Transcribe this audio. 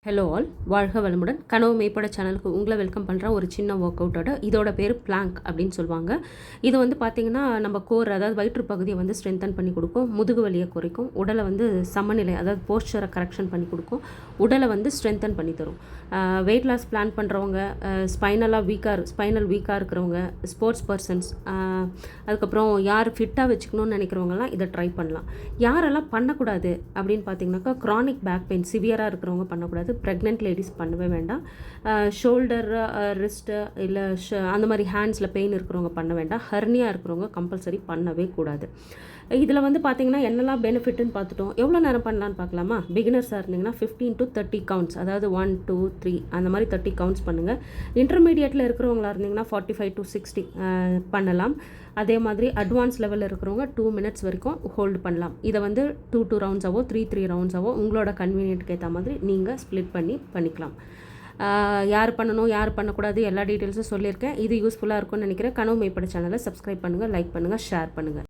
Hello all, வாழ்க வளமுடன். கனவு மேம்பட சேனலுக்கு உங்களை வெல்கம் பண்ணுற ஒரு சின்ன ஒர்க் அவுட்டோட இதோட பேர் பிளாங்க் அப்படின்னு சொல்லுவாங்க. இது வந்து பார்த்திங்கன்னா நம்ம கோர், அதாவது வயிற்று பகுதியை வந்து ஸ்ட்ரென்தன் பண்ணி கொடுக்கும், முதுகு வலியை குறைக்கும், உடலை வந்து சமநிலை, அதாவது போஸ்டரை கரெக்ஷன் பண்ணி கொடுக்கும், உடலை வந்து ஸ்ட்ரென்தன் பண்ணி தரும். வெயிட் லாஸ் பிளான் பண்ணுறவங்க, ஸ்பைனல் வீக்காக இருக்கிறவங்க, ஸ்போர்ட்ஸ் பர்சன்ஸ், அதுக்கப்புறம் யார் ஃபிட்டாக வச்சுக்கணும்னு நினைக்கிறவங்கலாம் இதை ட்ரை பண்ணலாம். யாரெல்லாம் பண்ணக்கூடாது அப்படின்னு பார்த்தீங்கன்னாக்கா, க்ரானிக் பேக் பெயின் சிவியராக இருக்கிறவங்க பண்ணக்கூடாது. ப்ரெக்னென்ட் லேடிஸ் பண்ணவே வேண்டாம். ஷோல்டர், ரிஸ்ட்டு இல்லை அந்த மாதிரி ஹேண்ட்ஸில் பெயின் இருக்கிறவங்க பண்ண வேண்டாம். ஹர்னியாக இருக்கிறவங்க கம்பல்சரி பண்ணவே கூடாது. இதில் வந்து பார்த்திங்கன்னா என்னெல்லாம் பெனிஃபிட்னு பார்த்துட்டோம். எவ்வளோ நேரம் பண்ணலான்னு பார்க்கலாமா? பிகினர்ஸாக இருந்தீங்கன்னா 15 to 30 கவுண்ட்ஸ், அதாவது 1 2 3 அந்த மாதிரி 30 கவுண்ட்ஸ் பண்ணுங்கள். இன்டர்மீடியட்டில் இருக்கிறவங்களா இருந்தீங்கன்னா 45 to 60 பண்ணலாம். அதே மாதிரி அட்வான்ஸ் லெவலில் இருக்கிறவங்க 2 minutes வரைக்கும் ஹோல்டு பண்ணலாம். இதை வந்து 2 ரவுண்ட்ஸாவோ 3 ரவுண்ட்ஸாவோ உங்களோட கன்வீனியன்ட்க்கு ஏற்ற மாதிரி நீங்கள் ஸ்ப்ளிட் பண்ணிக்கலாம். யார் பண்ணணும், யார் பண்ணக்கூடாது, எல்லா டீட்டெயில்ஸும் சொல்லியிருக்கேன். இது யூஸ்ஃபுல்லாக இருக்கும்னு நினைக்கிறேன். கனவு மேம்பட சேனலை சப்ஸ்கிரைப் பண்ணுங்கள், லைக் பண்ணுங்கள், ஷேர் பண்ணுங்கள்.